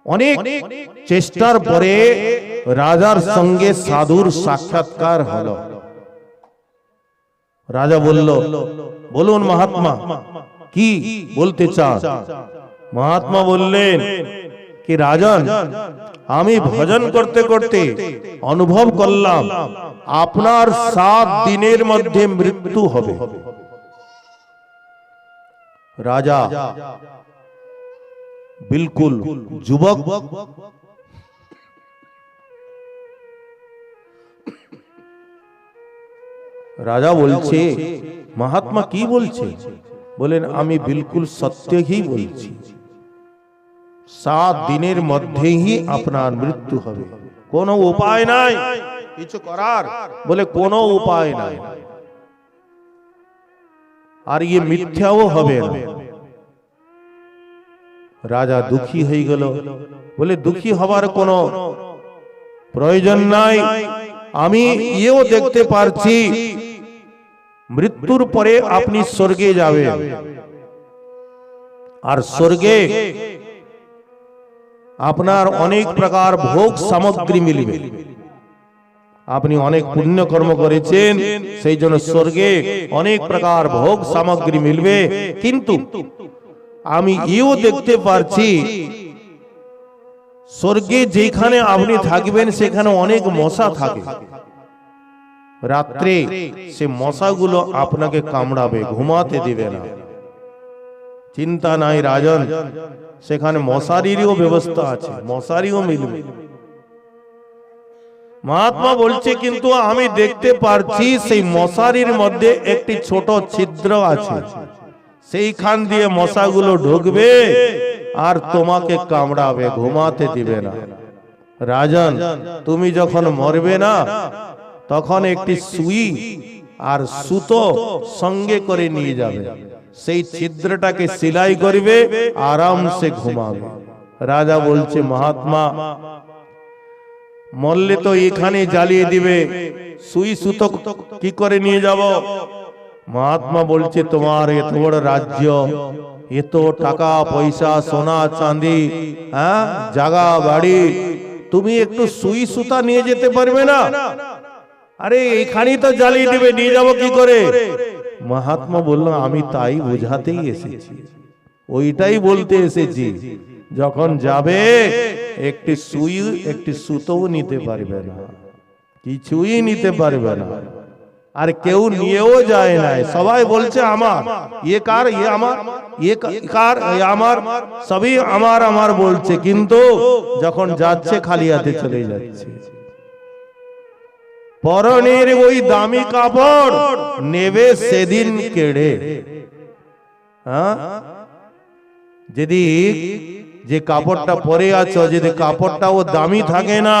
অনেক চেষ্টার পরে রাজার সঙ্গে সাধুর সাক্ষাৎকার হলো। রাজা বলল, বলুন মহাত্মা, কি বলতে চান? মহাত্মা বললেন কি, রাজন, আমি ভজন করতে করতে অনুভব করলাম আপনার 7 দিনের মধ্যে মৃত্যু হবে। রাজা বিলকুল যুবক, রাজা বলছে, মহাত্মা কি বলছে? বলেন, আমি বিলকুল সত্যই বলছি, 7 দিনের মধ্যেই আপনার মৃত্যু হবে, কোনো উপায় নাই কিছু করার। বলে, কোনো উপায় নাই, আর ये মিথ্যাও হবে না। রাজা দুঃখী হয়ে গেল। বলে, দুঃখী হবার কোনো প্রয়োজন নাই, আমি এও দেখতে পারছি মৃত্যুর পরে আপনি স্বর্গে যাবেন, আর স্বর্গে আপনার অনেক প্রকার ভোগ সামগ্রী মিলবে। আপনি অনেক পুণ্য কর্ম করেছেন, সেই জন্য স্বর্গে অনেক প্রকার ভোগ সামগ্রী মিলবে। কিন্তু আমি এও দেখতে পারছি স্বর্গে যেখানে আপনি থাকবেন সেখানে অনেক মশা থাকে, রাত্রে সে মশাগুলো আপনাকে কামড়াবে, ঘুমাতে দিবে না। চিন্তা নাই রাজন, সেখানে মশারিরও ব্যবস্থা আছে, মশারিও মিলবে। মহাত্মা বলছে, কিন্তু আমি দেখতে পারছি সেই মশারির মধ্যে একটি ছোট ছিদ্র আছে, সেইখান দিয়ে মশাগুলো ঢুকবে আর তোমাকে কামড়াবে, ঘুমাতে দিবে না। রাজন, তুমি যখন মরবে না তখন একটি সুই আর সুতো সঙ্গে করে নিয়ে যাবে, সেই ছিদ্রটাকে সেলাই করবে, আরামসে ঘুমাবে। রাজা বলছে, মহাত্মা মরলে তো এখানে জ্বালিয়ে দিবে, সুই সুতো কি করে নিয়ে যাব? মহাত্মা বলছে, তোমার এত বড় রাজ্য, এত টাকা পয়সা, সোনা চাঁদি, জায়গা বাড়ি, তুমি একটু সুই সুতা নিয়ে যেতে পারবে না? আরে এখানেই তো জ্বালিয়ে দিবে, নিয়ে যাব কি করে? মহাত্মা বলল, আমি তাই বোঝাতেই এসেছি, ওইটাই বলতে এসেছি, যখন যাবে একটি সুই একটি সুতো নিতে পারবে না, কিছুই নিতে পারবে না, আর কেউ নিয়েও যায় না। সবাই বলছে আমার, ये कार ये আমার, ये कार ये আমার, সবই আমার আমার বলছে, কিন্তু যখন যাচ্ছে খালি হাতে চলে যাচ্ছে। পরনের ওই দামি কাপড় নেবে সেদিন কেড়ে। যদি যে কাপড়টা পরে আছো, যদি কাপড়টাও দামি থাকে না,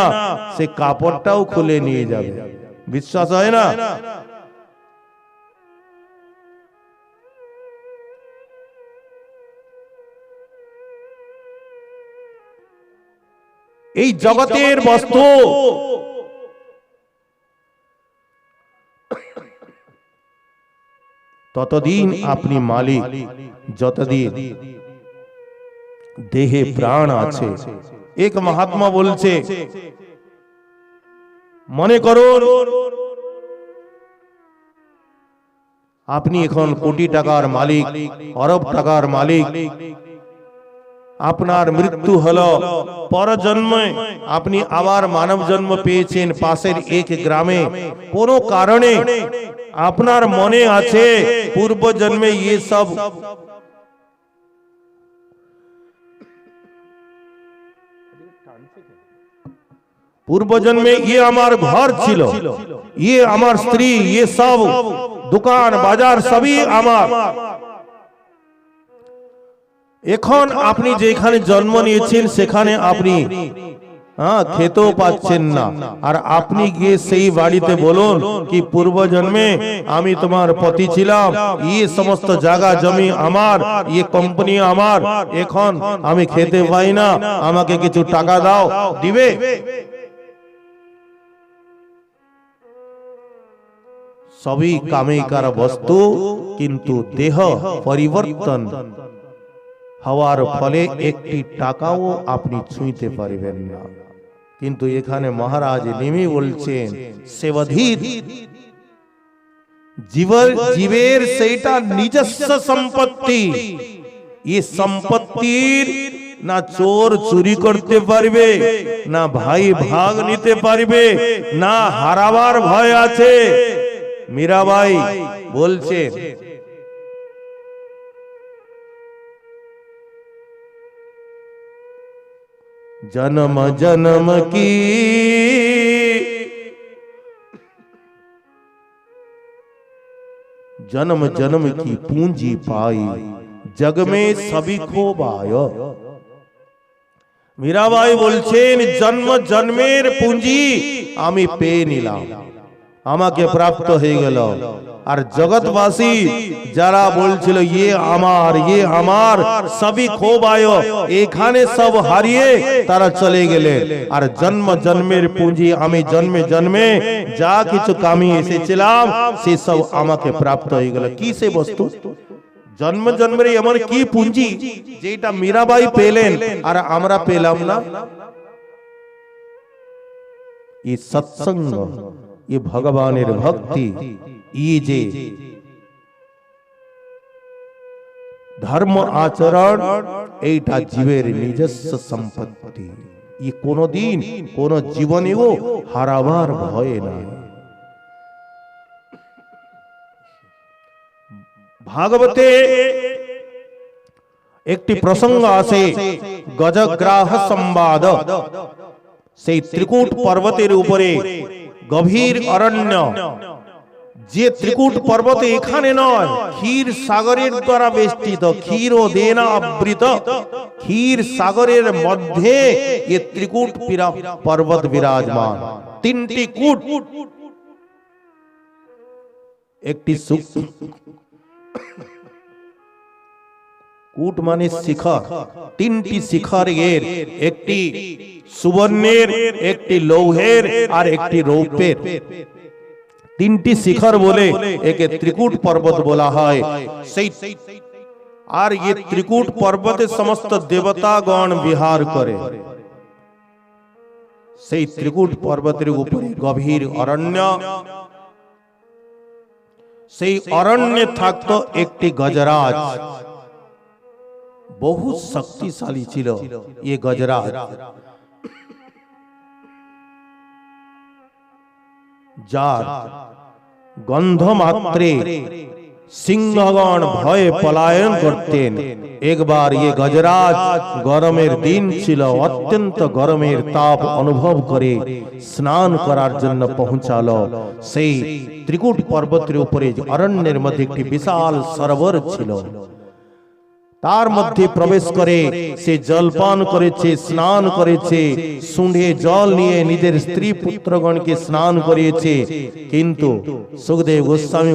সে কাপড়টাও খুলে নিয়ে যাবে। বিশ্বাস হয় না? এই জগতের বস্তু ততদিন আপনি মালিক, যতদিন দেহে প্রাণ আছে। এক মহাত্মা বলছে, মনে করুন আপনি এখন কোটি টাকার মালিক, অরব টাকার মালিক, আপনার মৃত্যু হলো, পরজন্মে আপনি আবার মানব জন্ম পেয়েছেন পাশের এক গ্রামে। কোনো কারণে আপনার মনে আছে পূর্ব জন্মে ये सब পূর্ব জন্মে ये আমার ঘর ছিল, ये আমার স্ত্রী, ये सब দোকান বাজার সবই আমার। এখন আপনি যেখানে জন্ম নিয়েছেন সেখানে আপনি খেতেও পাচ্ছেন না, আর আপনি গিয়ে সেই বাড়িতে বলুন কি পূর্ব জন্মে আমি তোমার পতি ছিলাম, এই সমস্ত জায়গা জমি আমার, এই কোম্পানি আমার, এখন আমি খেতে পাই না, আমাকে কিছু টাকা দাও, দিবে? সবই কামিকার বস্তু, কিন্তু দেহ পরিবর্তন হওয়ার ফলে একটি টাকাও আপনি ছুঁইতে পারবেন না। কিন্তু এখানে মহারাজ নেমে বলছেন সেবাধীর জীবের সেইটা নিজস্ব সম্পত্তি। এই সম্পত্তির না চোর চুরি করতে পারবে, না ভাই ভাগ নিতে পারবে, না হারাবার ভয় আছে। মীরাবাই বলছে जन्म जन्म की जन्म जन्म की पूंजी पाई, जग में सभी खोबायो। मीराबाई बोलছেন जन्म जन्मेर पूंजी आमी पेয়ে নিলাম, আমাকে প্রাপ্ত হয়ে গেল। আর জগৎবাসী যারা বলছিল ইয়ে আমার সবই খোবায়ো, এখানে সব হারিয়ে তারা চলে গেলেন। আর জন্ম জন্মের পুঁজি আমি জন্মে জন্মে যা কিছু কামিয়ে এসেছিলাম সে সব আমাকে প্রাপ্ত হয়ে গেল। কি সে বস্তু? জন্ম জন্মের এমন কি পুঁজি যেটা মীরাবাই পেলেন আর আমরা পেলাম না? এই সৎসঙ্গ, ये भगवानेर भक्ति, ये जे धर्म आचरण एटा जीवेर निजस्व सम्पत्ति। ये कोनो दिन कोनो जीवनेও हाराबार भय নাই। भागवते একটি প্রসঙ্গ আছে গজগ্রাহ সংবাদ। সেই ত্রিকূট পর্বতের উপরে গভীর অরণ্য, যে ত্রিকূট পর্বত এখানে নয়, ক্ষীর সাগরের দ্বারা বেষ্টিত, ক্ষীর ও দেনা আবৃত ক্ষীর সাগরের মধ্যে এই ত্রিকূট পর্বত বিরাজমান। তিনটি কূট, একটি কূট মানে শিখর, তিনটি শিখর এর, একটি সুবর্ণের, একটি লৌহের আর একটি রৌপ্যের। তিনটি শিখর বলে একে ত্রিকূট পর্বত বলা হয়। সেই আর ये ত্রিকূট পর্বতে সমস্ত দেবতাগণ বিহার করে। সেই ত্রিকূট পর্বতের উপরে গভীর অরণ্য, সেই অরণ্যে থাকতো একটি গজরাজ। বহু শক্তিশালী ছিল ये গজরাজ। যার গন্ধ মাত্রে সিংহগণ ভয়ে পলায়ন করতেন। একবার ये গজরাজ গরমের দিন ছিল, অত্যন্ত গরমের তাপ অনুভব করে স্নান করার জন্য পৌঁছালো। সেই ত্রিকূট পর্বতের উপরে অরণ্যের মধ্যে একটি বিশাল সরোবর ছিল। তার মধ্যে প্রবেশ করে সে জলপান করেছে, স্নান করেছে, সুঁড়ে জল নিয়ে নিজের স্ত্রী পুত্রগণকে স্নান করিয়েছে। কিন্তু সুখদেব গোস্বামী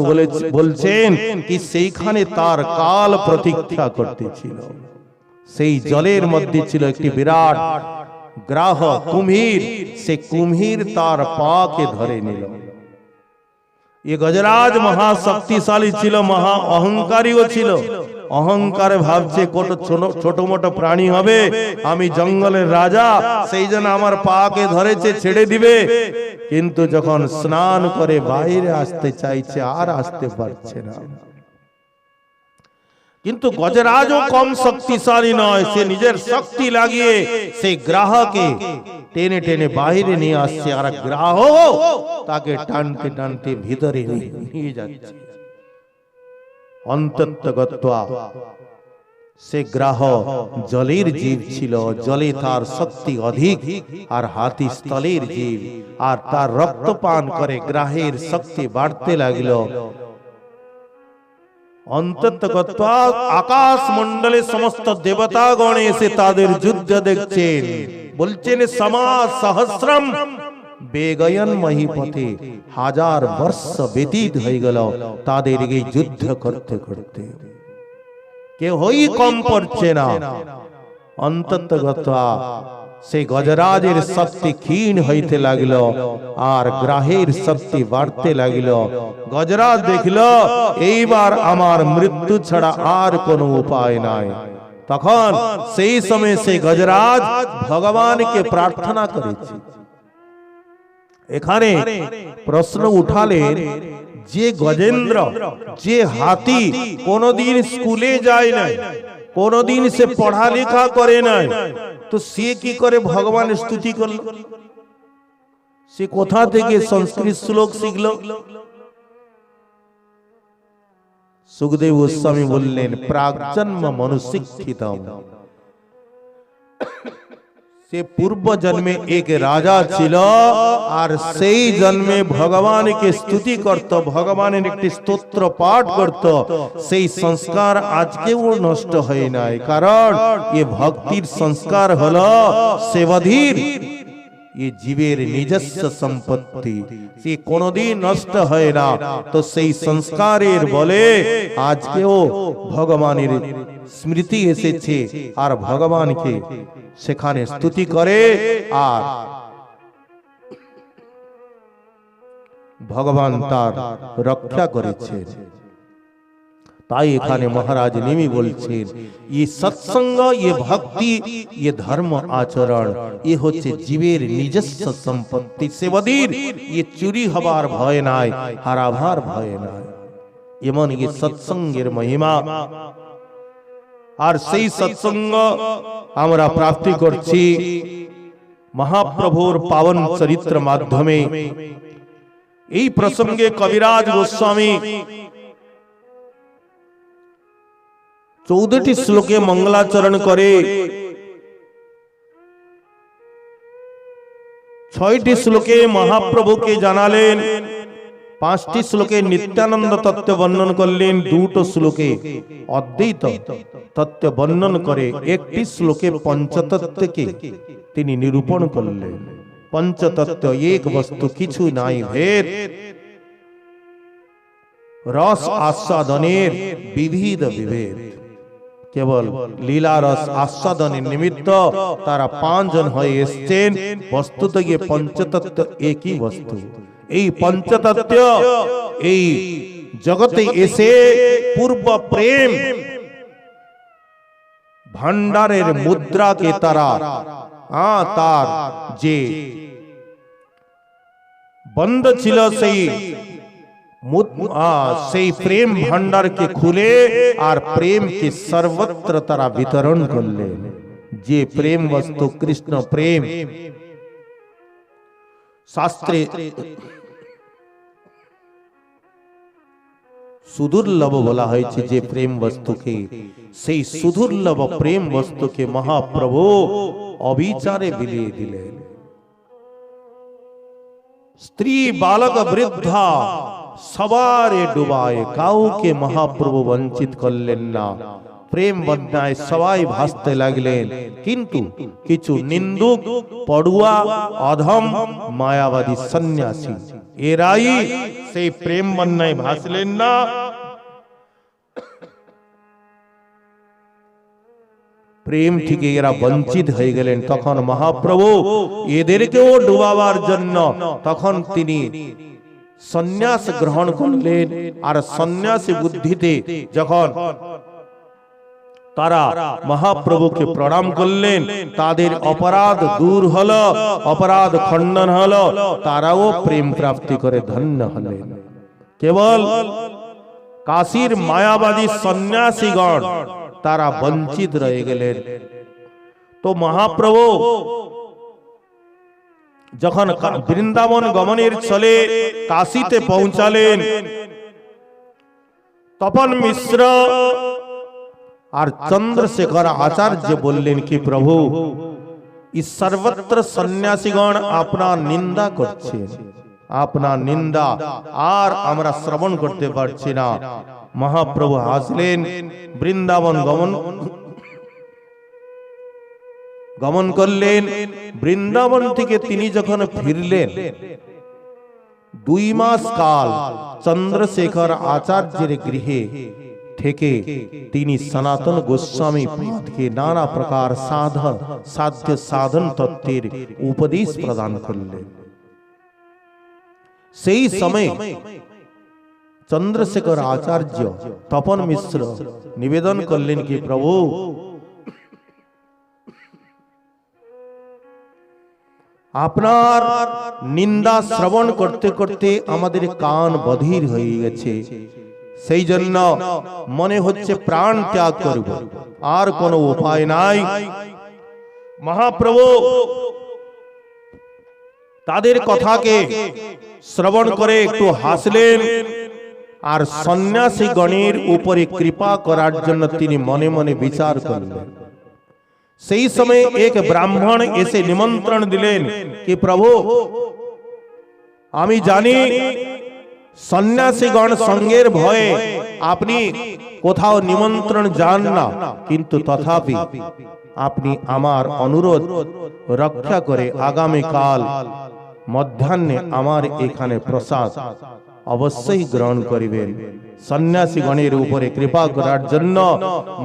বলছেন কি সেইখানে তার কাল প্রতীক্ষা করতেছিল। সেই জলের মধ্যে ছিল একটি বিরাট গ্রাহ কুম্ভীর। সে কুম্ভীর তার পাকে ধরে নিল। ये গজরাজ মহা শক্তিশালী ছিল, মহা অহংকারীও ছিল। অহংকারে ভাবছে কত ছোট মোটো প্রাণী হবে, আমি জঙ্গলের রাজা, সেই জন্য আমার পাকে ধরেছে, ছেড়ে দিবে। কিন্তু যখন স্নান করে বাইরে আসতে চাইছে আর আসতে পারছে না। কিন্তু গজরাজও কম শক্তিশালী নয়, সে নিজের শক্তি লাগিয়ে সেই গ্রাহকে টেনে টেনে বাইরে নিয়ে আসছে, আর গ্রাহ তাকে টানতে টানতে ভিতরে নিয়ে যাচ্ছে। অন্ততগত্বা সে গ্রাহ জলের জীব ছিল, জলে তার শক্তি অধিক, আর হাতি স্থলের জীব, আর তার রক্তপান করে গ্রাহের শক্তি বাড়তে লাগলো। অন্ততগত্বা আকাশ মণ্ডলে সমস্ত দেবতাগণ এসে তাদের যুদ্ধ দেখছেন। বলছেন সমা সহস্রম বেগয়ন মহিপথে, হাজার বর্ষ ব্যতীত হয়ে গেল তাদের এই যুদ্ধ করতে করতে, কেউই কম পড়ছে না। অন্ততগত্বা সেই গজরাজের শক্তি ক্ষীণ হইতে লাগিল, আর গ্রাহের শক্তি বাড়তে লাগিল। গজরাজ দেখল এইবার আমার মৃত্যু ছাড়া আর কোনো উপায় নাই। তখন সেই সময় সেই গজরাজ ভগবানকে প্রার্থনা করেছে। এখানে প্রশ্ন উঠালেন, যে গজেন্দ্র, যে হাতি কোনদিন স্কুলে যায় নাই, কোনদিন সে পড়ালেখা করে নাই, তো সে কি করে ভগবানের স্তুতি করল? সে কোথা থেকে সংস্কৃত শ্লোক শিখল? সুখদেব গোস্বামী বললেন, প্রাগজন্ম মনুশিক্ষিতম। সে পূর্ব জন্মে এক রাজা ছিল, আর সেই জন্মে ভগবানকে স্তুতি করত, ভগবানের একটি স্তোত্র পাঠ করত। সেই সংস্কার আজকেও নষ্ট হয় নাই, কারণ এ ভক্তির সংস্কার হলো সেবাধীর, এ জীবের নিজস্ব সম্পত্তি, সে কোনদিন নষ্ট হয় না। তো সেই সংস্কারের বলে আজকেও ভগবানের স্মৃতি এসেছে, আর ভগবানকে সেখানে স্তুতি করে, আর ভগবান তার রক্ষা করেছেন। তাই এখানে মহারাজ নিমি বলছেন, ये सत्संग, ये भक्ति, ये धर्म आचरण, ये হচ্ছে জীবের নিজস্ব সম্পত্তি, সেবাদীর, ये চুরি হবার ভয় নাই, হারাবার ভয় নাই। এমন এই সৎসঙ্গের মহিমা, আর সেই সৎসঙ্গ আমরা প্রাপ্তি করছি মহাপ্রভুর পাবন চরিত্র মাধ্যমে। এই প্রসঙ্গে কবিরাজ গোস্বামী 14টি শ্লোকে মঙ্গলাচরণ করে, 6টি শ্লোকে মহাপ্রভুকে জানালেন, 5টি শ্লোকে নিত্যানন্দ তত্ত্ব বর্ণন করলেন, 2টো শ্লোকে অদ্বৈত তত্ত্ব বর্ণন করে, 1টি শ্লোকে পঞ্চতত্ত্বকে তিনি নিরূপণ করলেন। পঞ্চতত্ত্ব এক বস্তু, কিছু নাই ভেদ, রস আস্বাদনের বিবিধ বিভেদ। কেবল লীলা রস আস্বাদনের নিমিত্ত তারা 5 জন হয়ে এসেছেন, বস্তুত গিয়ে পঞ্চতত্ত্ব একই বস্তু। এই পঞ্চতত্ত্ব এই জগতে এসে পূর্ব প্রেম ভান্ডারের মুদ্রাকে তারা তার যে বন্ধ ছিল সেই প্রেম ভান্ডারকে খুলে আর প্রেমকে সর্বত্র তারা বিতরণ করলেন। যে প্রেম বস্তু কৃষ্ণ প্রেম, শাস্ত্রে সুদুর্লভ বলা হয়েছে যে প্রেম বস্তুকে, সেই সুদুর্লভ প্রেম বস্তুকে মহাপ্রভু অবিচারে বিলিয়ে দিলেন। স্ত্রী, বালক, বৃদ্ধা সবারে ডুবায়, কাউকে মহাপ্রভু বঞ্চিত করলেন না। প্রেম বন্যায় সবাই ভাসতে লাগলেন, কিন্তু কিছু নিন্দুক, পড়ুয়া, অধম, মায়াবাদী সন্ন্যাসী এরাই সেই প্রেম বন্যায় ভাসলেন না। প্রেম থেকে এরা বঞ্চিত হয়ে গেলেন। তখন মহাপ্রভু এদেরকেও ডুবাবার জন্য তখন তিনি সন্ন্যাস গ্রহণ করলেন। আর সন্ন্যাসী বুদ্ধিতে যখন তারা মহাপ্রভুকে প্রণাম করলেন, তাদের অপরাধ দূর হলো, অপরাধ খণ্ডন হলো, তারাও প্রেম প্রাপ্তি করে ধন্য হলেন। কেবল কাশীর মায়াবাদী সন্ন্যাসীগণ তারা বঞ্চিত রয়ে গেলেন। তো মহাপ্রভু যখন বৃন্দাবন গমনের চলে কাশীতে পৌঁছালেন, তপন মিশ্র আর চন্দ্রশেখর আচার্য বললেন কি প্রভু, এই সর্বত্র সন্ন্যাসীগণ আপনার নিন্দা করছেন, আপনার নিন্দা আর আমরা শ্রবণ করতে পারছি না। মহাপ্রভু হাসলেন, বৃন্দাবন গমন করলেন। বৃন্দাবন থেকে তিনি যখন ফিরলেন, 2 মাস কাল চন্দ্রশেখর আচার্যের গৃহে থেকে তিনি সনাতন গোস্বামী পাদকে নানা প্রকার সাধ্য সাধন তত্ত্বের উপদেশ প্রদান করলেন। সেই সময় চন্দ্রশেখর আচার্য তপন মিশ্র নিবেদন করলেন কি প্রভু, আপনার নিন্দা শ্রবণ করতে করতে আমাদের কান বধির হয়ে গেছে, সেই জন্য মনে হচ্ছে প্রাণ ত্যাগ করব, আর কোনো উপায় নাই। মহাপ্রভু তাদের কথাকে শ্রবণ করে একটু হাসলেন, আর সন্ন্যাসী গণের উপরে কৃপা করার জন্য তিনি মনে মনে বিচার করলেন। সেই সময় এক ব্রাহ্মণ এসে নিমন্ত্রণ দিলেন कि প্রভু, আমি জানি সন্ন্যাসীগণ সঙ্গের ভয়ে আপনি কোথাও নিমন্ত্রণ যান না, কিন্তু তথাপি আপনি আমার অনুরোধ রক্ষা করে আগামী কাল মধ্যাহ্নে আমার এখানে প্রসাদ অবশ্যই গ্রহণ করিবেন। সন্ন্যাসীগণের উপরে কৃপা করার জন্য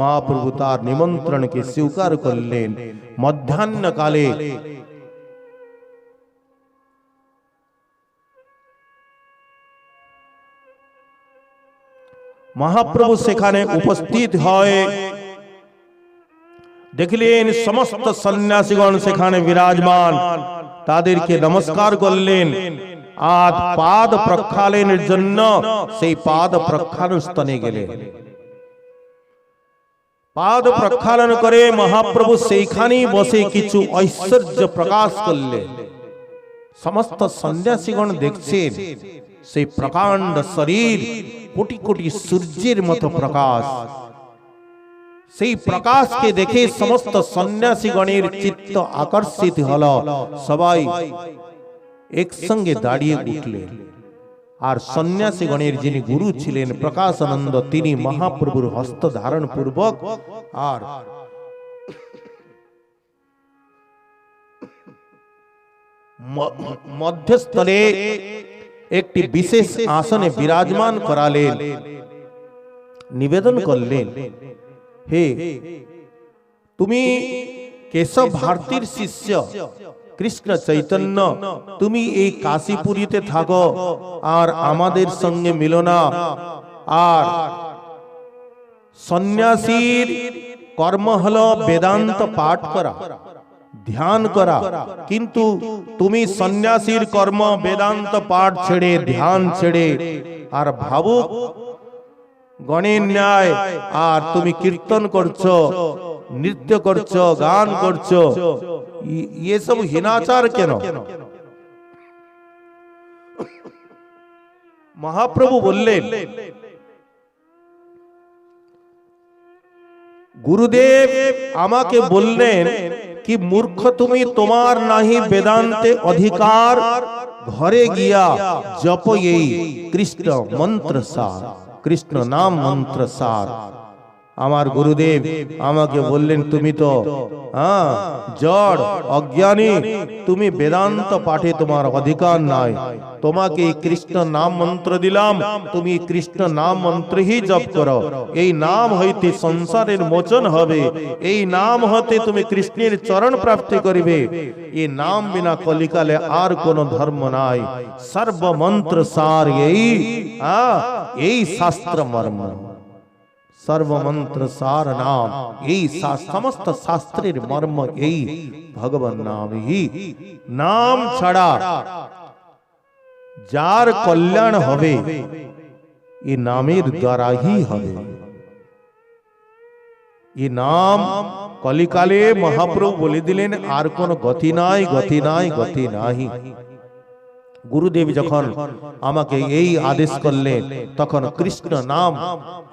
মহাপ্রভু তার নিমন্ত্রণকে স্বীকার করলেন। মধ্যাহ্নকালে মহাপ্রভু সেখানে উপস্থিত হয়, দেখলেন সমস্ত সন্ন্যাসীগণ সেখানে বিরাজমান, তাদেরকে নমস্কার করলেন। আজ পাদ প্রক্ষালনের জন্য সেই পাদ প্রক্ষালন স্থানে গেলেন। পাদ প্রক্ষালন করে মহাপ্রভু সেইখানেই বসে কিছু ঐশ্বর্য প্রকাশ করলেন। সমস্ত সন্ন্যাসীগণ দেখছেন সেই প্রকাণ্ড শরীর, কোটি কোটি সূর্যের মতো প্রকাশ। সেই প্রকাশকে দেখে সমস্ত সন্ন্যাসীগণের চিত্ত আকর্ষিত হল, সবাই একসঙ্গে দাঁড়িয়ে উঠলেন। আর সন্ন্যাসীগণের যিনি গুরু ছিলেন প্রকাশানন্দ, তিনি মহাপ্রভুর হস্ত ধারণ পূর্বক আর মধ্যস্থলে একটি বিশেষ আসনে বিরাজমান করালেন। নিবেদন করলেন, হে তুমি কেশব ভারতীর শিষ্য কৃষ্ণ চৈতন্য, তুমি এই কাশীপুরীতে থাকো আর আমাদের সঙ্গে মিলো না। আর সন্ন্যাসীর কর্ম হলো বেদান্ত পাঠ করা, ধ্যান করা, কিন্তু তুমি সন্ন্যাসীর কর্ম বেদান্ত পাঠ ছেড়ে, ধ্যান ছেড়ে আর ভাবুক গণের ন্যায় আর তুমি কীর্তন করছো, নৃত্য করছো, গান করছো, ये सब हिनाचार কেন? মহাপ্রভু বললেন, গুরুদেব আমাকে বললেন কি মূর্খ তুমি, তোমার নাহি বেদান্তে অধিকার, ঘরে গিয়া জপ এই কৃষ্ণ মন্ত্র সার, কৃষ্ণ নাম মন্ত্র সার। আমার গুরুদেব আমাকে বললেন তুমি তো জড় অজ্ঞানী, তুমি বেদান্ত পাঠে তোমার অধিকার নাই, তোমাকে কৃষ্ণ নাম মন্ত্র দিলাম, তুমি কৃষ্ণ নাম মন্ত্র হি জপ করো, এই নাম হইতে সংসারের মোচন হবে, এই নাম হতে তুমি কৃষ্ণের চরণ প্রাপ্তি করিবে, এই নাম বিনা কলিকালে আর কোন ধর্ম নাই, সর্বমন্ত্র সার এই শাস্ত্র মর্ম, সর্বমন্ত্র সার নাম এই, সমস্ত শাস্ত্রের মর্ম এই ভগবান নাম হি। নাম ছাড়া যার কল্যাণ হবে এই নামের দ্বারা হি হবে। এই নাম কলিকালে মহাপ্রভু বলে দিলেন আর কোন গতি নাই, গতি নাই, গতি নাই। গুরুদেব যখন আমাকে এই আদেশ করলেন তখন কৃষ্ণ নাম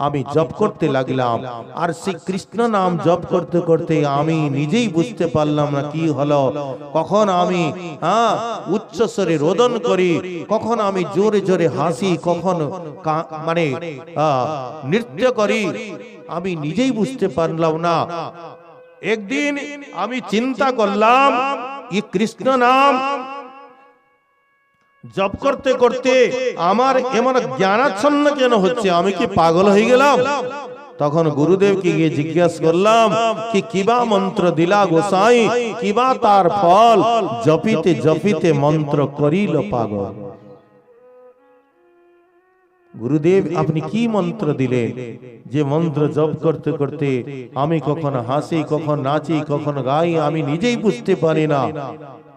আমি জপ করতে লাগলাম, আর সেই কৃষ্ণ নাম জপ করতে করতে আমি নিজেই বুঝতে পারলাম না কি হলো, কখন আমি উচ্চস্বরে রোদন করি, কখন আমি জোরে জোরে হাসি, কখন মানে নৃত্য করি, আমি নিজেই বুঝতে পারলাম না। একদিন আমি চিন্তা করলাম এই কৃষ্ণ নাম জপ করতে করতে আমার এমন জ্ঞানাচ্ছন্ন কেন হচ্ছে, আমি কি পাগল হয়ে গেলাম? তখন গুরুদেবকে গিয়ে জিজ্ঞাসা করলাম কি কিবা মন্ত্র দিলা গোসাই, কিবা তার ফল, জপিতে জপিতে মন্ত্র করিল পাগল। গুরুদেব আপনি কি মন্ত্র দিলেন যে মন্ত্র জপ করতে করতে আমি কখন হাসি, কখন নাচি, কখন গাই, আমি নিজেই বুঝতে পারি না।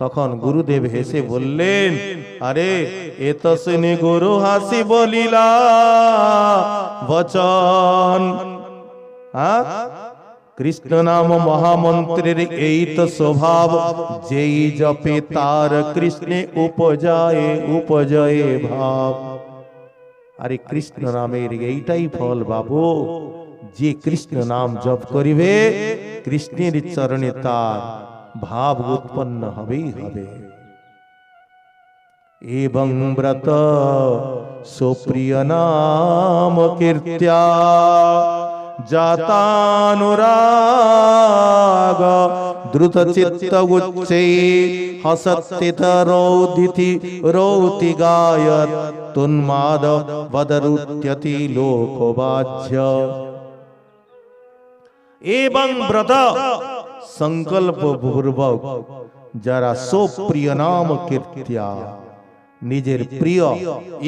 তখন গুরুদেব হেসে বললেন, আরে এ তো শুনে গুরু হাসি বলিলা বচন। কৃষ্ণ নাম মহামন্ত্রের এই তো স্বভাব, যেই জপে তার কৃষ্ণে উপজয়ে উপজয়ে ভাব। আরে কৃষ্ণ নামের এইটাই ফল বাবু, যে কৃষ্ণ নাম জপ করিবে কৃষ্ণের চরণে তার ভাব উৎপন্ন হবেই হবে। এবং ব্রত সুপ্রিয় নাম কীর্ত্য়া জাতানুরাগ দ্রুত চিত্ত উচ্চৈ হসত্যিত রৌদিতি রৌতি গায়ত তুন্মাদ বদরুত্যতি লোকবাজ্য। এবং ব্রত সংকল্প পূর্বক যারা সুপ্রিয় নাম কীর্ত্য়া, নিজের প্রিয়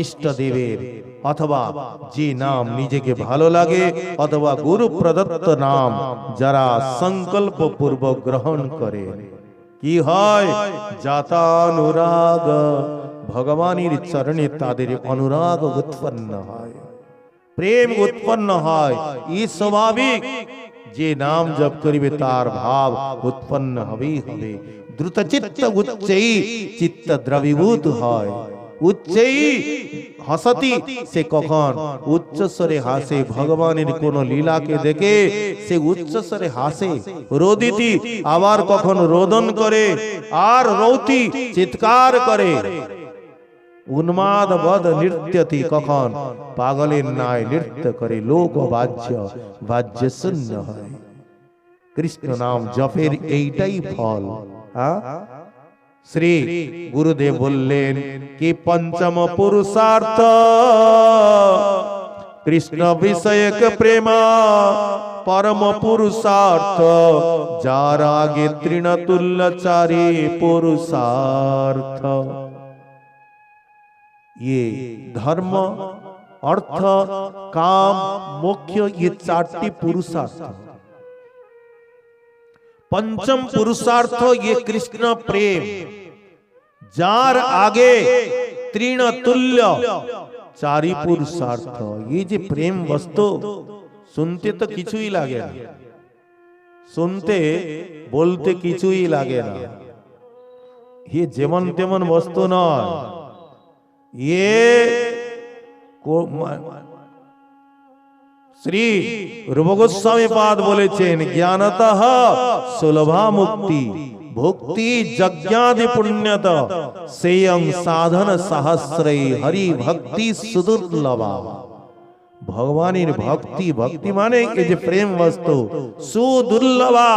ইষ্ট দেবের অথবা যে নাম নিজেকে ভালো লাগে অথবা গুরু প্রদত্ত নাম যারা সংকল্প পূর্বক গ্রহণ করে, কি হয়? জাতানুরাগ, ভগবানের চরণে তাদের অনুরাগ উৎপন্ন হয়, প্রেম উৎপন্ন হয়। এই স্বাভাবিক, যে নাম জপ করিবে তার ভাব উৎপন্ন হবেই হবে। দ্রুত চিত্ত উচ্চৈ, চিত্ত দ্রবীভূত হয়। উচ্চৈ হাসতি, সে কখন উচ্চস্বরে হাসে, ভগবানের কোন লীলাকে দেখে সে উচ্চস্বরে হাসে। রোদিতি, আবার কখন রোদন করে, আর রৌতি চিৎকার করে। উন্মাদ বদ নৃত্যতি, কখন পাগলের ন্যায় নৃত্য করে। লোক বাহ্য, বাহ্য শূন্য হয়। কৃষ্ণ নাম জপের এইটাই ফল। শ্রী গুরুদেব বললেন কি পঞ্চম পুরুষার্থ কৃষ্ণ বিষয়ক প্রেম परम पुरुषार्थ, जार आगे तृणतुल्य चारे पुरुषार्थ। ये धर्म अर्थ काम मोक्ष, ये चारटी पुरुषार्थ। पंचम पुरुषार्थ ये कृष्ण प्रेम, जार आगे तृणतुल्य चारी पुरुषार्थ। ये जे प्रेम वस्तु सुनते तो किछुई लागे ना, सुनते बोलते किछुई लागे ना, ये जेमन तेमन वस्तु नय। ये श्री रूप गोस्वामी पाद बोलेছেন ज्ञानतः सुलभा मुक्ति, भक्ति यज्ञादि पुण्यत सेयं साधन सहस्रै, हरि भक्ति सुदुर्लभा। भगवानेर भक्ति, भक्ति माने ये जे प्रेम वस्तु सुदुर्लभा,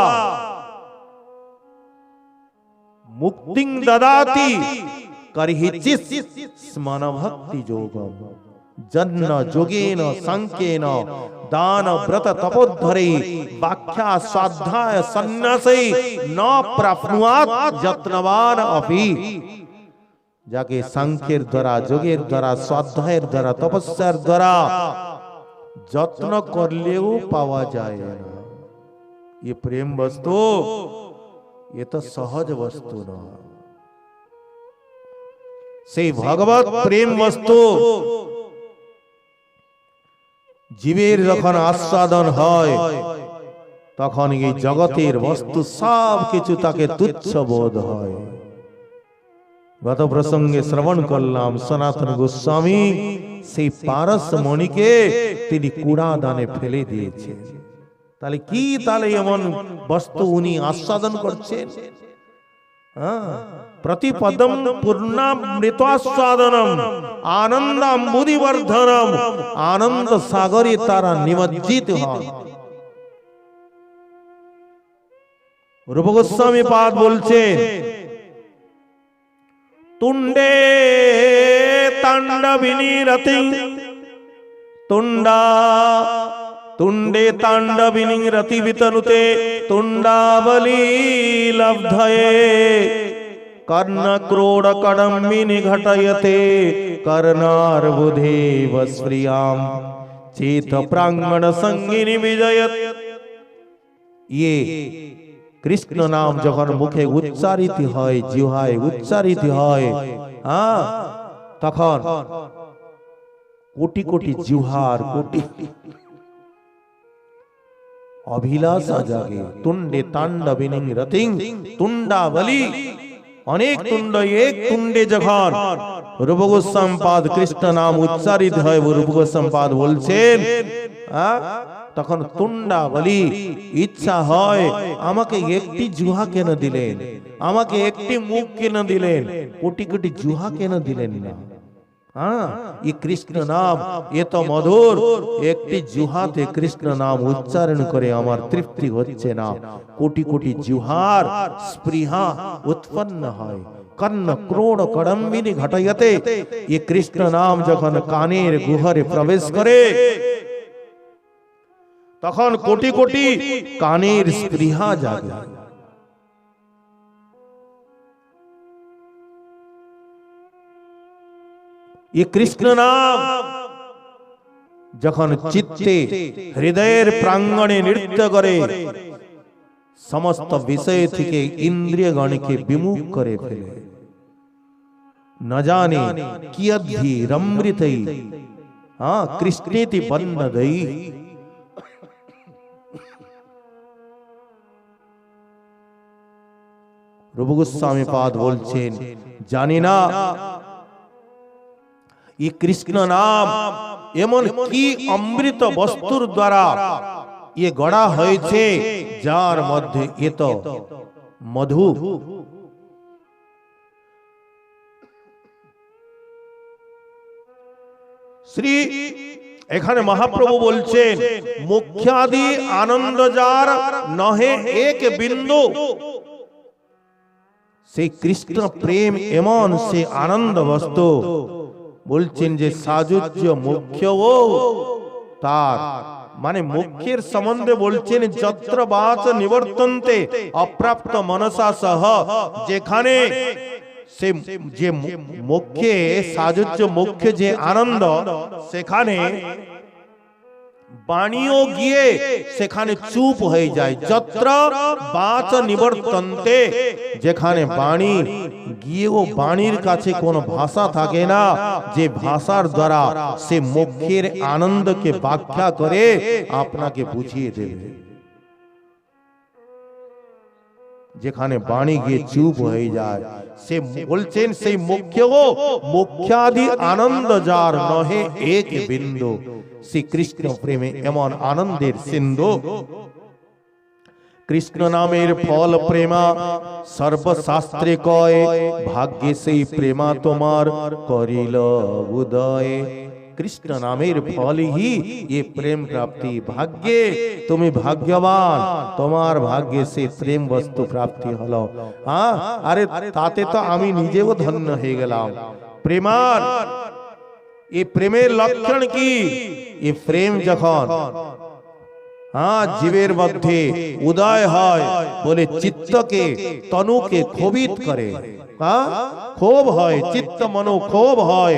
मुक्तिं ददाति करहिचित् स्मन भक्ति योगम। जन्म जोगेन संकेन दान व्रत तपोद्धरे व्याख्या स्वाध्याय सन्यासै न प्राप्नुयात् यत्नवान अपि। जाके संख्येर द्वारा, जोगेर द्वारा, स्वाध्यायेर द्वारा, तपस्यार द्वारा যত্ন করলেও পাওয়া যায় না। ये प्रेम वस्तु ये तो सहज वस्तु न, সেই ভগবত প্রেম বস্তু জীবের যখন আস্বাদন হয় তখন এই জগতের বস্তু সব কিছু তাকে তুচ্ছ বোধ হয়। গত প্রসঙ্গে শ্রবণ করলাম সনাতন গোস্বামী সেই পারস মণিকে তিনি কুড়া দানে ফেলে দিয়েছেন। তাহলে কি, তাহলে এমন বস্তু উনি আস্বাদন করছেন। प्रतिपदम पूर्णामृतास्वादनम आनंदाम्बुधिवर्धनम, आनंद सागरे तारा निमज्जित হয়। रूप गोस्वामी पाद বলছেন तुंडे तांडविनी रति तुंडा तुंडे तांडविनी रति वितनुते तुंडावली लब्धये কর্ণ ক্রোড় কড়ম্বিনী ঘটয়তে कर्णार्बुधेव स्प्रियां चेत प्रांगण संगिनी विजयत। ये कृष्ण नाम যখন মুখে উচ্চারিত হয়, জিহ্বায় উচ্চারিত হয়, তখন কোটি কোটি জিহ্বার কোটি অভিলাষা জাগে। তুণ্ডে তাণ্ডবিনী রতিং তুণ্ডাবলী, অনেক তুণ্ড এক তুণ্ডে যখন রূপ গোস্বামী পাদ কৃষ্ণ নাম উচ্চারিত হয়, রূপ গোস্বামী পাদ বলছেন তখন তুণ্ডাবলী ইচ্ছা হয় আমাকে একটি জিহ্বা কেন দিলেন, আমাকে একটি মুখ কেন দিলেন, কোটি কোটি জিহ্বা কেন দিলেন না। ये कृष्ण नाम ये तो मधुर, একটি জিহ্বাতে কৃষ্ণ নাম উচ্চারণ করে আমার তৃপ্তি হচ্ছে না, কোটি কোটি জিহ্বার স্পৃহা উৎপন্ন হয়। কর্ণ ক্রোড় কড়ম্বিনী ঘটয়তে, ये কৃষ্ণ নাম যখন কানের গুহরে প্রবেশ করে তখন কোটি কোটি কানের স্পৃহা জাগে। ये कृष्ण नाम যখন চিত্তে হৃদয়ের প্রাঙ্গণে নৃত্য করে সমস্ত বিষয় থেকে ইন্দ্রিয়গণকে বিমুখ করে ফেলে। न जाने कियद्धि रमृतै कृष्णेति बन्नदै। রূপ গোস্বামী পাদ বলছেন জানি না ये कृष्ण नाम এমন কি অমৃত বস্তুর দ্বারা ये গড়া হয়েছে যার মধ্যে এত মধু। শ্রী এখানে মহাপ্রভু বলছেন মুখ্যাদি আনন্দ যার নহে এক বিন্দু, সেই কৃষ্ণ প্রেম এমন সে আনন্দ বস্তু বলছেন যে সাজুজ্য মুখ্য ও তার মানে মুখ্যের সম্বন্ধে বলছেন যত্র বাচ নিবর্তন্তে অপ্রাপ্ত মনসা সহ, যেখানে সে যে মুখ্যে সাজুজ্য মুখ্যে যে আনন্দ সেখানে বাণীও গিয়ে সেখানে চুপ হয়ে যায়। যত্র বাচ নিবর্তন্তে, যেখানে বাণী গিয়েও বাণীর কাছে কোনো ভাষা থাকে না যে ভাষার দ্বারা সে মুখ্যের আনন্দকে ব্যাখ্যা করে আপনাকে বুঝিয়ে দেবে। যেখানে বাণী গিয়ে চুপ হয়ে যায় সে বলছেন সেই মুখ্যাদি আনন্দ যার নহে এক বিন্দু, শ্রী কৃষ্ণ প্রেমে এমন আনন্দের সিন্ধু। কৃষ্ণ নামের ফল প্রেমা সর্বশাস্ত্রে কয়, ভাগ্যে সেই প্রেমা তোমার করিল উদয়। কৃষ্ণ নামের ফল হি ये প্রেম প্রাপ্তি, ভাগ্যে তুমি ভাগ্যবান, তোমার ভাগ্যে সে প্রেম বস্তু প্রাপ্তি হলো। আরে তাতে তো আমি নিজেও ধন্য হয়ে গেলাম। প্রেমার এই প্রেমের লক্ষণ কি? এই প্রেম যখন জীবের মধ্যে উদয় হয় বলে চিত্তকে তনুকে ক্ষোভিত করে, ক্ষোভ হয়, চিত্ত মনো ক্ষোভ হয়,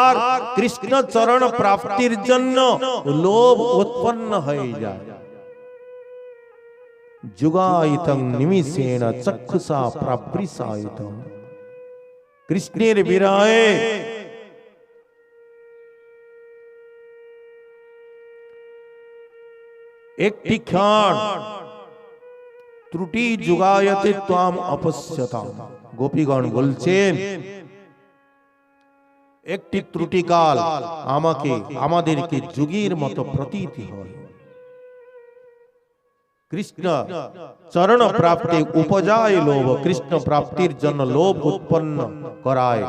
আর কৃষ্ণ চরণ প্রাপ্তির জন্য লোভ উৎপন্ন হয়ে যায়। যুগায়িতং নিমিষেণ চক্ষুষা প্রাবৃষায়িতং। কৃষ্ণের বিরহে একটি ক্ষণ ত্রুটি যুগায়তে ত্বাম অপশ্যতাম। গোপীগণ বলছেন একটি ত্রুটি কাল আমাদেরকে যুগের মতো প্রতীতি হয়। কৃষ্ণ চরণ প্রাপ্তি উপজায় লোভ, কৃষ্ণ প্রাপ্তির জন্য লোভ উৎপন্ন করায়।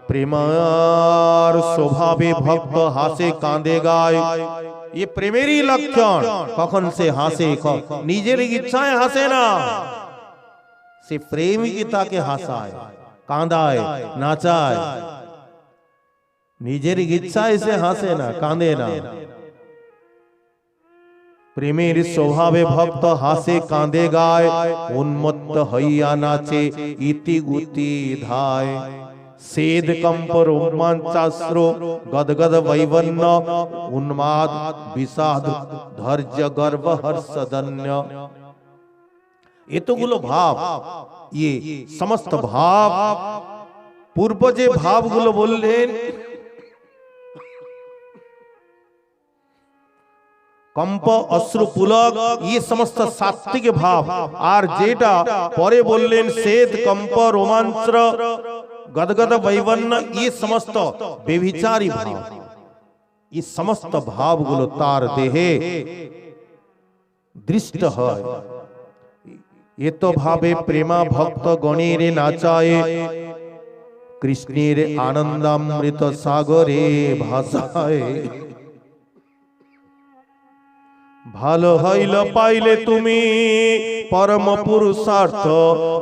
প্রেমার স্বভাবে ভক্ত হাসে কাঁদে গায়, ये প্রেমেরই লক্ষণ। কখন সে হাসে, নিজের ইচ্ছায় হাসে না, সে প্রেমিকই তাকে হাসায়, কাঁদায়, নাচায়। নিজের ইচ্ছায় সে হাসে না, কাঁদে না। প্রেমের স্বভাবে ভক্ত হাসে কাঁদে গায়, উন্মত্ত হইয়া নাচে ইতি গুতি ধায়। সেদ কম্প রোমাঞ্চাশ্র গদগদ বৈবন্য, উন্মাদ বিষাদ ধৈর্য গর্ব হর্ষধন্য। এতগুলো ভাব, ये समस्त भाव पूर्व जे भावगुलो बोललेन, कंप अश्रु पुलक, ये समस्त सात्विक भाव। और जेटा परे बोललेन सेद कंप रोमांच गदगद वैवन्न, ये समस्त बेविचारी भाव। ये समस्त भावगुलो तार देहे दृष्ट है। ये तो भावे प्रेमा भक्त गणेर नाचाए, कृष्णेर आनंदामृत सागरे भासाए। भालो हईल पाइले तुमी परम पुरुषार्थ,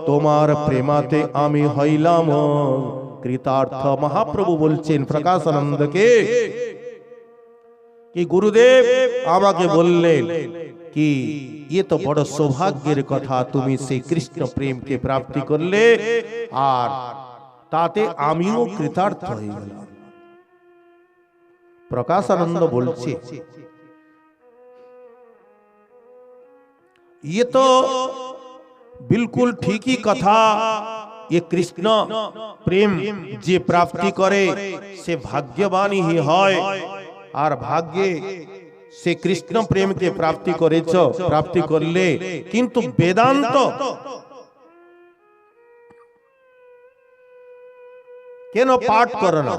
तोमार प्रेमाते आमी हईलाम कृतार्थ। महाप्रभु बोलছেন प्रकाशानंद के कि गुरुदेव आमाके बोललेन कि ये तो बड़ सौभाग्येर कथा, तुमी से कृष्ण प्रेम के प्राप्ति करले और ताते आमिও कृतार्थ হয়ে গেলাম। प्रकाशानंद बोलছে ये तो बिल्कुल ठीक ही कथा। ये कृष्ण प्रेम जे प्राप्ति करे से भाग्यवानी ही है, और भाग्य से कृष्ण प्रेम के प्राप्ति करेछ, प्राप्ति करले। किंतु वेदांत केन पाठ करना,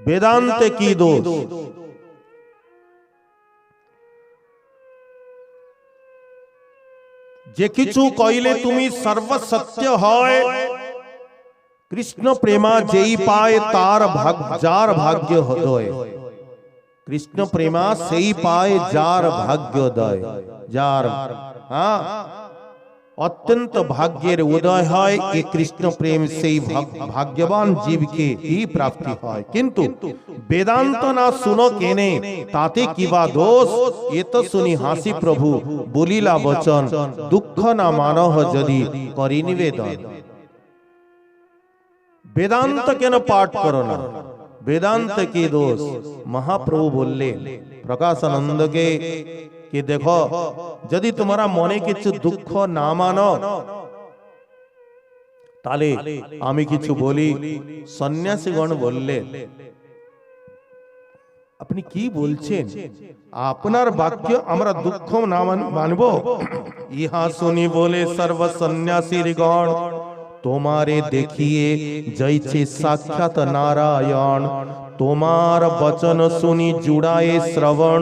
वेदांते की दोष? जे किछु कइले तुमी सर्वसत्य হয়, कृष्ण प्रेमा जेई पाए तार जार भाग्य हृदय। कृष्ण प्रेमा सेई पाए जार भाग्योदय, जार हाँ अत्यंत भाग्येर उदय है। ये कृष्ण प्रेम सेई भाग्यवान जीव के ही प्राप्ति है। किंतु वेदांत ना सुनो केने ताते किबा दोष? ये तो सुनी हासी प्रभु बोलिला वचन, दुख ना मानह यदि करि निवेदन। वेदांत केन पाठ करो ना, वेदांत की दोष? महाप्रभु बोलले प्रकाशानंद के कि देखो यदि तुम्हारा मने किछु दुख ना मानो ताले आमी किछु बोली। सन्यासीगण बोलले अपनी की बोलছেন? আপনার বাক্য আমরা দুঃখ না মানবো? ইহা শুনি বলে সর্ব সন্ন্যাসীর গণ, তোমারে দেখিয়ে জয়ছে সাক্ষাৎ নারায়ণ। তোমার বচন শুনি জুড়ায়ে শ্রবণ,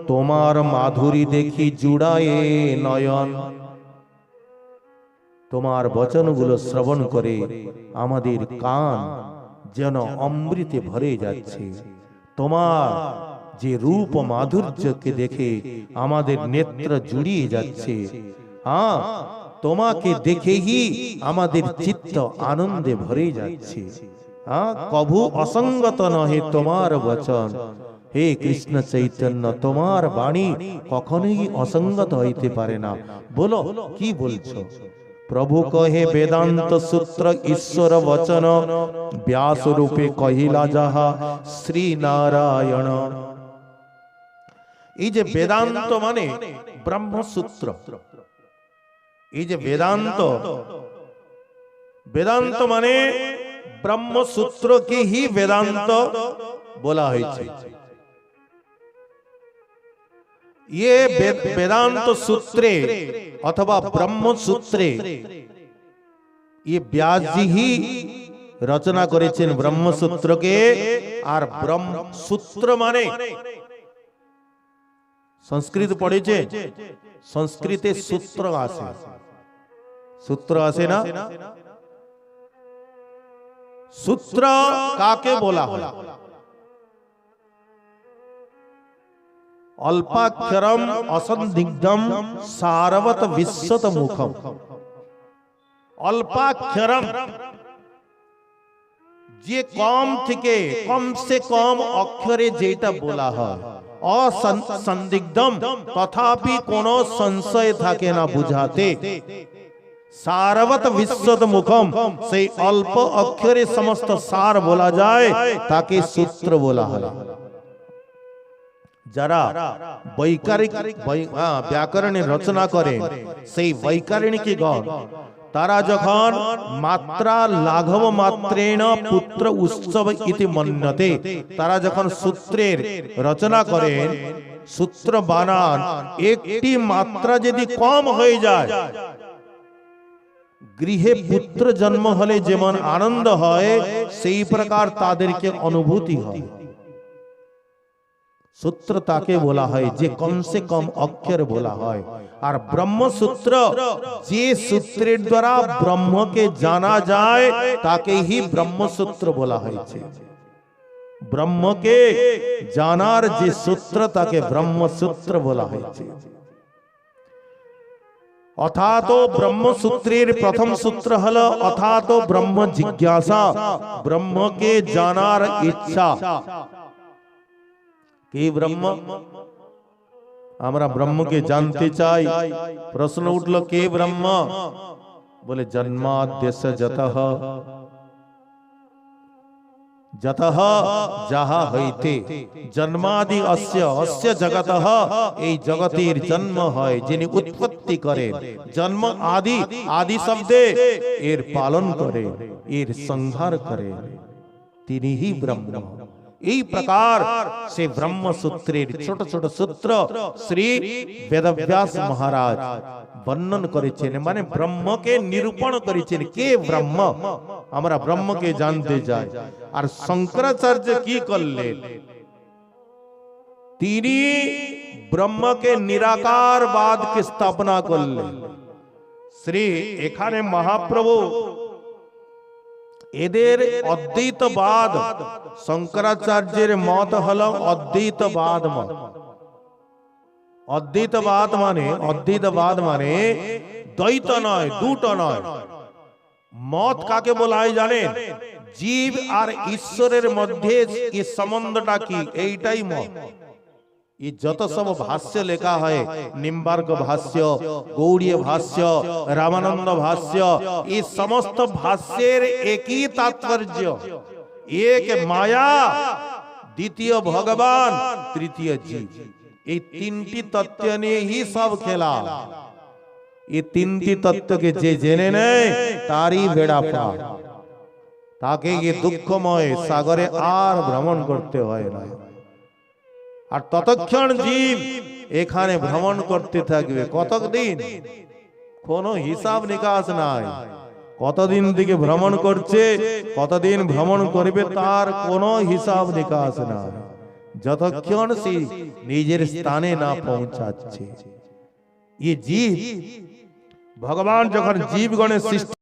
তোমার মাধুরী দেখি জুড়ায়ে নয়ন। তোমার বচনগুলো শ্রবণ করে আমাদের কান যেন অমৃতে ভরে যাচ্ছে। তোমার যে রূপ মাধুর্যকে দেখে আমাদের নেত্র জুড়িয়ে যাচ্ছে। হ্যাঁ, তোমাকে দেখেই আমাদের চিত্ত আনন্দে ভরে যাচ্ছে। हाँ, कभू असंगत नहे तुम्हार वचन। हे कृष्ण चैतन्य, तुम्हार बाणी कखनोई असंगत हईते पारे ना। बोलो की बोलछो? प्रभु कहे वेदांत सूत्र ईश्वर वचन, व्यास रूपे कहिला जाहा श्री नारायण। এই যে বেদান্ত মানে ব্রহ্মসূত্র, এই যে বেদান্ত, বেদান্ত মানে ब्रह्मसूत्र के ही वेदांत बोला है। ये वेदांत सूत्रे अथवा ब्रह्म सूत्रे ये व्यास जी ही रचना करेছেন ब्रह्म सूत्र के। और ब्रह्म सूत्र माने संस्कृत पढ़ेছে, संस्कृते सूत्र आसे, सूत्र आसे ना। सूत्र काके बोला है? अल्पाक्षरम असंदिग्धम सारवत विश्वत मुखम। अल्पाक्षरम जे कम থেকে কম से कम अक्षरे जेटा बोला है, অসন্দিগ্ধম, তথাপি কোনো সংশয় থাকে না বুঝাতে। সারবত বিশ্বদ মুখম, সেই অল্প অক্ষরে সমস্ত সার বলা যায়, তাকে সূত্র বলা হয়। যারা বৈকারিক ব্যাকরণের রচনা করেন, সেই বৈকারিণীকে গণ, তারা যখন মাত্রা লাঘব মাত্রেণ পুত্র উৎসব ইতি মন্যতে, তারা যখন সূত্রের রচনা করেন, সূত্র বানান একটি মাত্রা যদি কম হয়ে যায়, গৃহে পুত্র জন্ম হলে যেমন আনন্দ হয়, সেই প্রকার তাদেরকে অনুভূতি হয়। সূত্র তাকে বলা হয় যে কমসে কম অক্ষর বলা হয়। আর ব্রহ্মসূত্র, যে সূত্রের দ্বারা ব্রহ্মকে জানা যায়, তাকেই ব্রহ্মসূত্র বলা হয়েছে। ব্রহ্মকে জানার যে সূত্র, তাকে ব্রহ্মসূত্র বলা হয়েছে। অর্থাৎ ব্রহ্মসূত্রের প্রথম সূত্র হলো অর্থাৎ ব্রহ্ম জিজ্ঞাসা, ব্রহ্মকে জানার ইচ্ছা। কি ব্রহ্ম? আমরা ব্রহ্মকে জানতে চাই। প্রশ্ন উঠল, কে ব্রহ্ম? বলে জন্মাদ্যস্য যতঃ, যতঃ যাহা হইতে, জন্মাদি অস্য জগতঃ, এই জগতের জন্ম হয় যিনি উৎপত্তি করেন। জন্ম আদি, আদি শব্দে এর পালন করে, এর সংহার করে, তিনিই ব্রহ্ম। এই প্রকার সে ব্রহ্মসূত্রের ছোট ছোট সূত্র শ্রী বেদব্যাস মহারাজ বর্ণন করেছেন, মানে ব্রহ্মকে নিরূপণ করেছেন। কে ব্রহ্ম? আমরা ব্রহ্মকে জানতে যাই। আর শঙ্করাচার্য কি করলেন? তিনি ব্রহ্মকে নিরাকারবাদকে স্থাপনা করলেন। শ্রী এখানে মহাপ্রভু এদের অদ্বৈতবাদ, শঙ্করাচার্যের মত হলো অদ্বৈতবাদ মত। অদ্বৈতবাদ মানে দ্বৈত নয়, দুটো নয়। মত কাকে বলা হয় জানেন? জীব আর ঈশ্বরের মধ্যে এই সম্বন্ধটা কি, এইটাই মত। এই যত সব ভাষ্য লেখা হয়, নিম্বার্ক ভাষ্য, গৌড়ীয় ভাষ্য, রামানন্দ ভাষ্য, এই সমস্ত ভাষ্যের একই তাৎপর্য। এক মায়া, দ্বিতীয় ভগবান, তৃতীয় জীব। এই তিনটি তত্ত্ব নিয়েই সব খেলা। এই তিনটি তত্ত্বকে যে জেনে নেয়, তারই বেড়া পার। তাকে এই দুঃখময় সাগরে আর ভ্রমণ করতে হয় না। আর ততক্ষণ জীব এখানে ভ্রমণ করতে থাকবে। কতদিন? কোনো হিসাব নিকাশ নাই। কতদিন থেকে ভ্রমণ করছে, কতদিন ভ্রমণ করবে, তার কোনো হিসাব নিকাশ নাই, যতক্ষণ সে নিজের স্থানে না পৌঁছাচ্ছে। এই জীব, ভগবান যখন জীবগণের সৃষ্টি